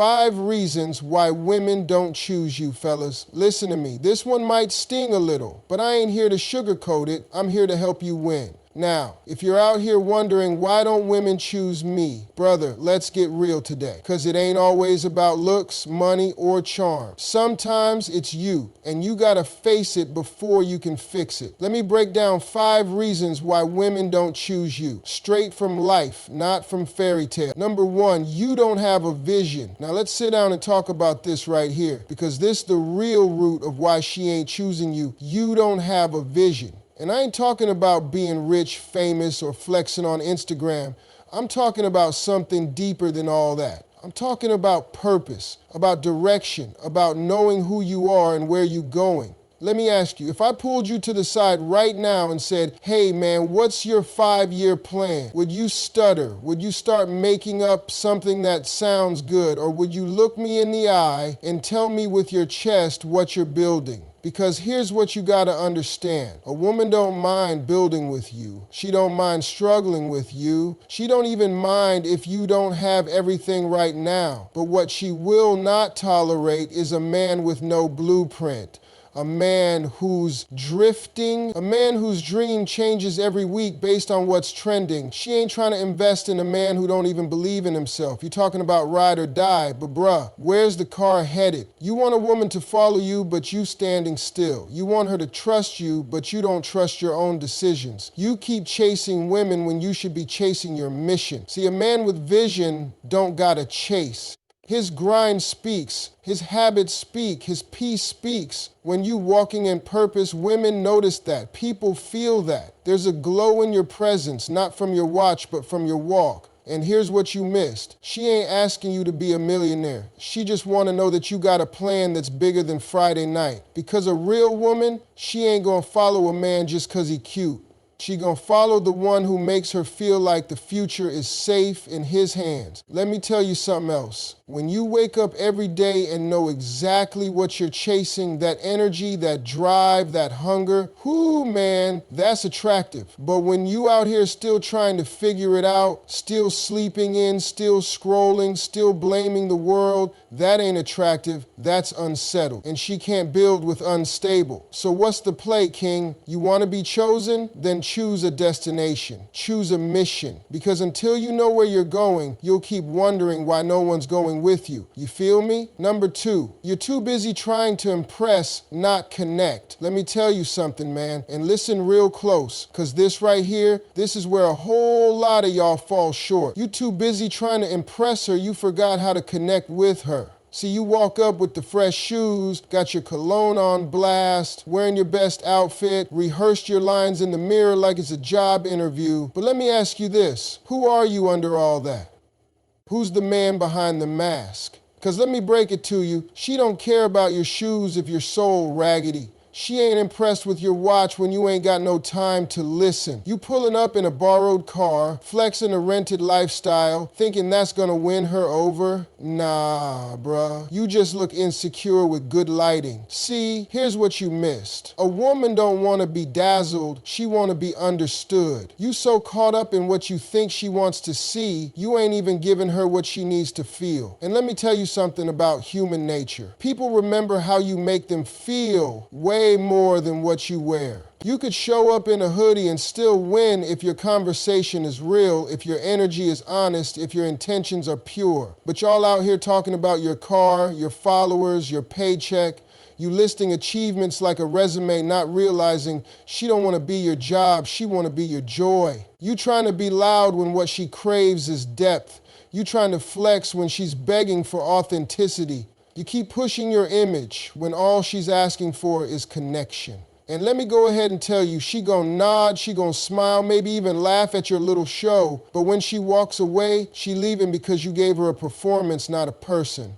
5 reasons why women don't choose you, fellas. Listen to me. This one might sting a little, but I ain't here to sugarcoat it. I'm here to help you win. Now, if you're out here wondering why don't women choose me, brother, let's get real today. Because it ain't always about looks, money, or charm. Sometimes it's you, and you gotta face it before you can fix it. Let me break down 5 reasons why women don't choose you. Straight from life, not from fairy tale. Number 1, you don't have a vision. Now let's sit down and talk about this right here, because this is the real root of why she ain't choosing you. You don't have a vision. And I ain't talking about being rich, famous, or flexing on Instagram. I'm talking about something deeper than all that. I'm talking about purpose, about direction, about knowing who you are and where you're going. Let me ask you, if I pulled you to the side right now and said, hey man, what's your 5-year plan? Would you stutter? Would you start making up something that sounds good? Or would you look me in the eye and tell me with your chest what you're building? Because here's what you gotta understand. A woman don't mind building with you. She don't mind struggling with you. She don't even mind if you don't have everything right now. But what she will not tolerate is a man with no blueprint. A man who's drifting, a man whose dream changes every week based on what's trending. She ain't trying to invest in a man who don't even believe in himself. You're talking about ride or die, but bruh, where's the car headed? You want a woman to follow you, but you standing still. You want her to trust you, but you don't trust your own decisions. You keep chasing women when you should be chasing your mission. See, a man with vision don't gotta chase. His grind speaks, his habits speak, his peace speaks. When you walking in purpose, women notice that. People feel that. There's a glow in your presence, not from your watch, but from your walk. And here's what you missed. She ain't asking you to be a millionaire. She just want to know that you got a plan that's bigger than Friday night. Because a real woman, she ain't gonna follow a man just cause he cute. She gonna follow the one who makes her feel like the future is safe in his hands. Let me tell you something else. When you wake up every day and know exactly what you're chasing, that energy, that drive, that hunger, whoo man, that's attractive. But when you out here still trying to figure it out, still sleeping in, still scrolling, still blaming the world, that ain't attractive, that's unsettled. And she can't build with unstable. So what's the play, King? You wanna be chosen? Then choose a destination, choose a mission. Because until you know where you're going, you'll keep wondering why no one's going with you. You feel me? Number 2, you're too busy trying to impress, not connect. Let me tell you something, man, and listen real close, because this right here, this is where a whole lot of y'all fall short. You too busy trying to impress her, you forgot how to connect with her. See, you walk up with the fresh shoes, got your cologne on blast, wearing your best outfit, rehearsed your lines in the mirror like it's a job interview. But let me ask you this, who are you under all that? Who's the man behind the mask? Because let me break it to you, she don't care about your shoes if your soul raggedy. She ain't impressed with your watch when you ain't got no time to listen. You pulling up in a borrowed car, flexing a rented lifestyle, thinking that's gonna win her over? Nah, bruh. You just look insecure with good lighting. See, here's what you missed. A woman don't wanna be dazzled, she wanna be understood. You so caught up in what you think she wants to see, you ain't even giving her what she needs to feel. And let me tell you something about human nature. People remember how you make them feel way more than what you wear. You could show up in a hoodie and still win if your conversation is real, if your energy is honest, if your intentions are pure. But y'all out here talking about your car, your followers, your paycheck, you listing achievements like a resume, not realizing she don't want to be your job, she want to be your joy. You trying to be loud when what she craves is depth. You trying to flex when she's begging for authenticity. You keep pushing your image when all she's asking for is connection. And let me go ahead and tell you, she gonna nod, she gonna smile, maybe even laugh at your little show, but when she walks away, she leaving because you gave her a performance, not a person.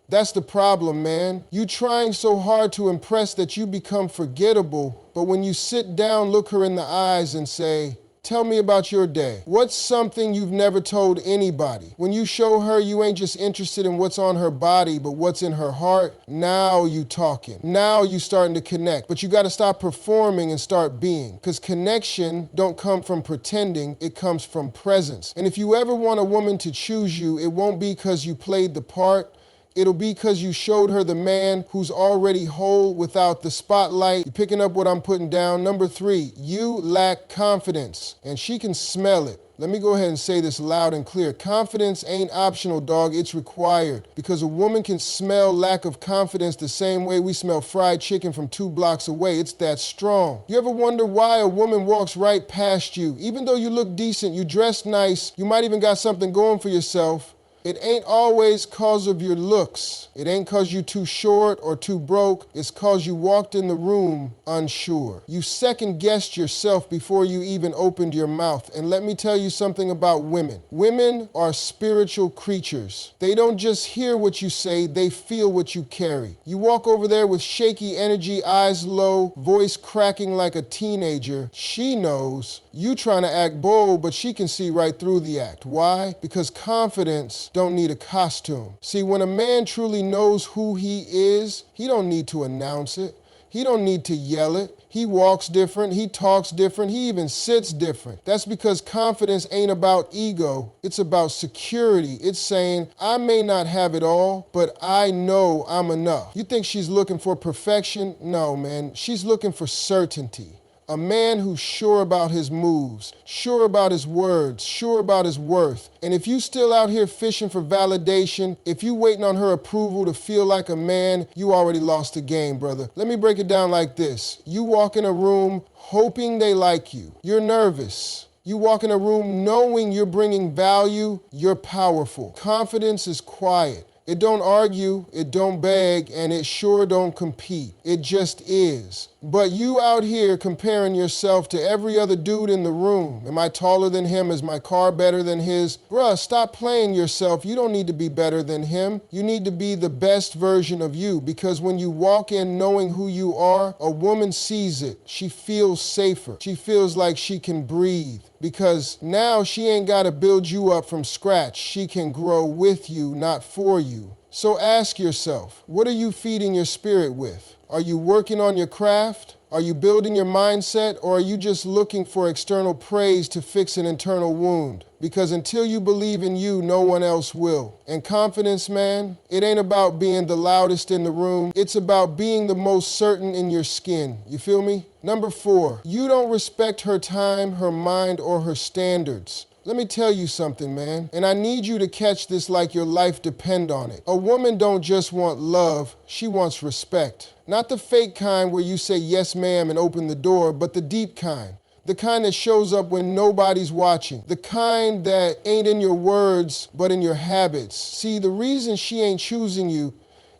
That's the problem, man. You trying so hard to impress that you become forgettable, but when you sit down, look her in the eyes and say, tell me about your day. What's something you've never told anybody? When you show her you ain't just interested in what's on her body, but what's in her heart, now you talking. Now you starting to connect. But you gotta stop performing and start being. Because connection don't come from pretending, it comes from presence. And if you ever want a woman to choose you, it won't be because you played the part, It'll be because you showed her the man who's already whole without the spotlight. You picking up what I'm putting down? Number 3, you lack confidence, and she can smell it. Let me go ahead and say this loud and clear. Confidence ain't optional, dog. It's required. Because a woman can smell lack of confidence the same way we smell fried chicken from 2 blocks away. It's that strong. You ever wonder why a woman walks right past you? Even though you look decent, you dress nice, you might even got something going for yourself, it ain't always cause of your looks. It ain't cause you too short or too broke. It's cause you walked in the room unsure. You second guessed yourself before you even opened your mouth. And let me tell you something about women. Women are spiritual creatures. They don't just hear what you say, they feel what you carry. You walk over there with shaky energy, eyes low, voice cracking like a teenager. She knows you trying to act bold, but she can see right through the act. Why? Because confidence don't need a costume. See, when a man truly knows who he is, he don't need to announce it. He don't need to yell it. He walks different, he talks different, he even sits different. That's because confidence ain't about ego, it's about security. It's saying, I may not have it all, but I know I'm enough. You think she's looking for perfection? No, man, she's looking for certainty. A man who's sure about his moves, sure about his words, sure about his worth. And if you still out here fishing for validation, if you waiting on her approval to feel like a man, you already lost the game, brother. Let me break it down like this. You walk in a room hoping they like you. You're nervous. You walk in a room knowing you're bringing value, you're powerful. Confidence is quiet. It don't argue, it don't beg, and it sure don't compete. It just is. But you out here comparing yourself to every other dude in the room. Am I taller than him? Is my car better than his? Bruh, stop playing yourself. You don't need to be better than him. You need to be the best version of you, because when you walk in knowing who you are, a woman sees it. She feels safer. She feels like she can breathe, because now she ain't got to build you up from scratch. She can grow with you, not for you. So ask yourself, what are you feeding your spirit with? Are you working on your craft? Are you building your mindset? Or are you just looking for external praise to fix an internal wound? Because until you believe in you, no one else will. And confidence, man, it ain't about being the loudest in the room. It's about being the most certain in your skin. You feel me? Number 4, you don't respect her time, her mind, or her standards. Let me tell you something, man, and I need you to catch this like your life depend on it. A woman don't just want love, she wants respect. Not the fake kind where you say yes ma'am and open the door, but the deep kind. The kind that shows up when nobody's watching. The kind that ain't in your words, but in your habits. See, the reason she ain't choosing you,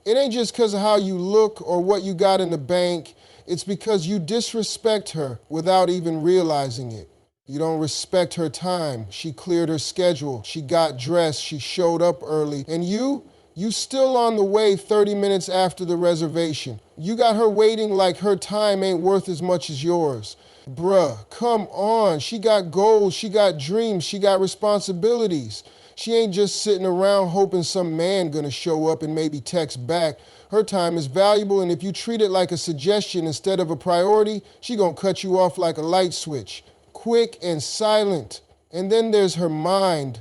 it ain't just because of how you look or what you got in the bank. It's because you disrespect her without even realizing it. You don't respect her time. She cleared her schedule. She got dressed. She showed up early. And you still on the way 30 minutes after the reservation. You got her waiting like her time ain't worth as much as yours. Bruh, come on. She got goals. She got dreams. She got responsibilities. She ain't just sitting around hoping some man gonna show up and maybe text back. Her time is valuable, and if you treat it like a suggestion instead of a priority, she gonna cut you off like a light switch. Quick and silent. And then there's her mind.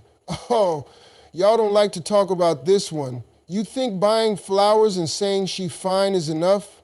Oh, y'all don't like to talk about this one. You think buying flowers and saying she fine is enough?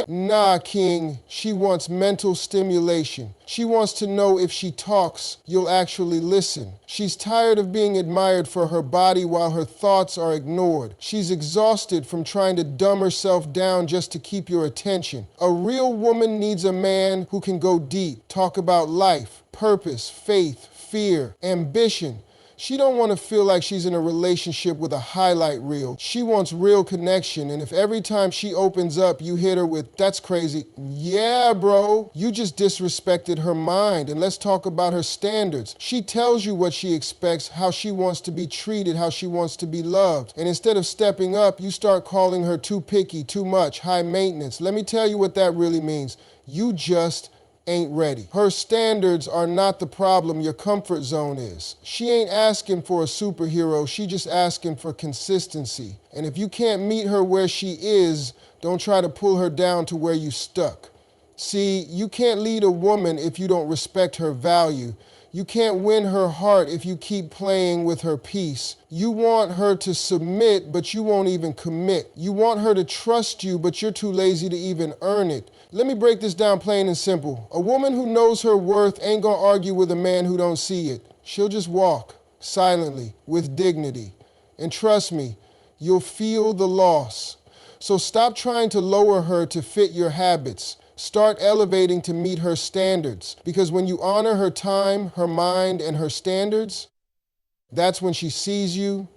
Nah, King. She wants mental stimulation. She wants to know if she talks, you'll actually listen. She's tired of being admired for her body while her thoughts are ignored. She's exhausted from trying to dumb herself down just to keep your attention. A real woman needs a man who can go deep, talk about life, purpose, faith, fear, ambition. She don't want to feel like she's in a relationship with a highlight reel. She wants real connection, and if every time she opens up, you hit her with, that's crazy. Yeah, bro, you just disrespected her mind, and let's talk about her standards. She tells you what she expects, how she wants to be treated, how she wants to be loved. And instead of stepping up, you start calling her too picky, too much, high maintenance. Let me tell you what that really means. You just ain't ready. Her standards are not the problem, your comfort zone is. She ain't asking for a superhero, she just asking for consistency. And if you can't meet her where she is, don't try to pull her down to where you stuck. See, you can't lead a woman if you don't respect her value. You can't win her heart if you keep playing with her peace. You want her to submit, but you won't even commit. You want her to trust you, but you're too lazy to even earn it. Let me break this down plain and simple. A woman who knows her worth ain't gonna argue with a man who don't see it. She'll just walk silently with dignity. And trust me, you'll feel the loss. So stop trying to lower her to fit your habits. Start elevating to meet her standards. Because when you honor her time, her mind, and her standards, that's when she sees you.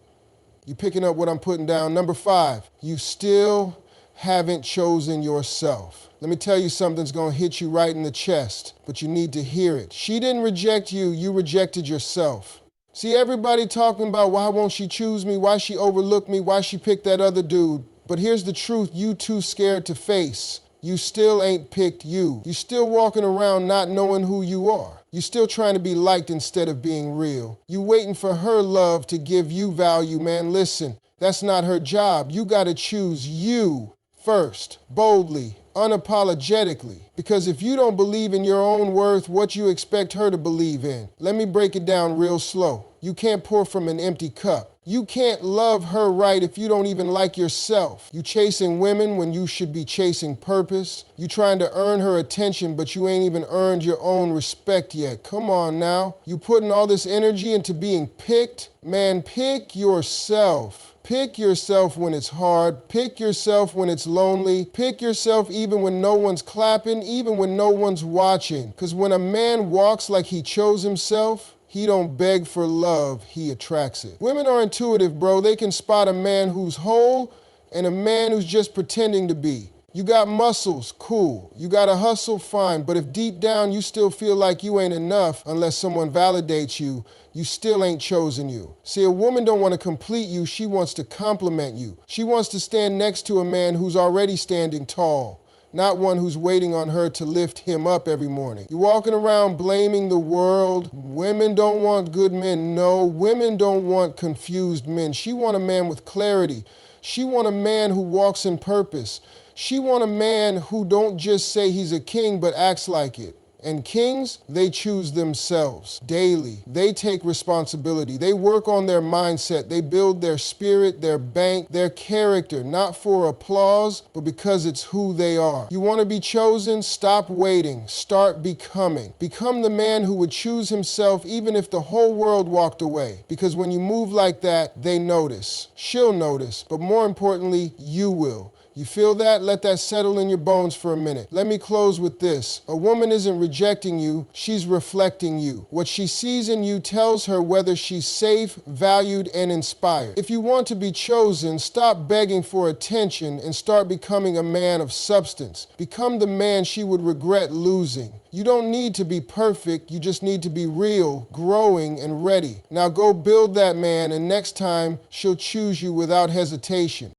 You picking up what I'm putting down? Number 5, you still haven't chosen yourself. Let me tell you something's going to hit you right in the chest, but you need to hear it. She didn't reject you, you rejected yourself. See, everybody talking about why won't she choose me, why she overlooked me, why she picked that other dude. But here's the truth you too scared to face. You still ain't picked you. You still walking around not knowing who you are. You still trying to be liked instead of being real. You waiting for her love to give you value, man. Listen, that's not her job. You gotta choose you first, boldly, unapologetically. Because if you don't believe in your own worth, what you expect her to believe in? Let me break it down real slow. You can't pour from an empty cup. You can't love her right if you don't even like yourself. You chasing women when you should be chasing purpose. You trying to earn her attention, but you ain't even earned your own respect yet. Come on now. You putting all this energy into being picked? Man, pick yourself. Pick yourself when it's hard. Pick yourself when it's lonely. Pick yourself even when no one's clapping, even when no one's watching. Because when a man walks like he chose himself, he don't beg for love, he attracts it. Women are intuitive, bro. They can spot a man who's whole and a man who's just pretending to be. You got muscles, cool. You got a hustle, fine. But if deep down you still feel like you ain't enough unless someone validates you, you still ain't chosen you. See, a woman don't want to complete you, she wants to compliment you. She wants to stand next to a man who's already standing tall, not one who's waiting on her to lift him up every morning. You're walking around blaming the world. Women don't want good men. No, women don't want confused men. She want a man with clarity. She want a man who walks in purpose. She want a man who don't just say he's a king, but acts like it. And kings, they choose themselves daily. They take responsibility. They work on their mindset. They build their spirit, their bank, their character, not for applause, but because it's who they are. You want to be chosen? Stop waiting. Start becoming. Become the man who would choose himself even if the whole world walked away. Because when you move like that, they notice. She'll notice, but more importantly, you will. You feel that? Let that settle in your bones for a minute. Let me close with this. A woman isn't rejecting you, she's reflecting you. What she sees in you tells her whether she's safe, valued, and inspired. If you want to be chosen, stop begging for attention and start becoming a man of substance. Become the man she would regret losing. You don't need to be perfect, you just need to be real, growing, and ready. Now go build that man, and next time she'll choose you without hesitation.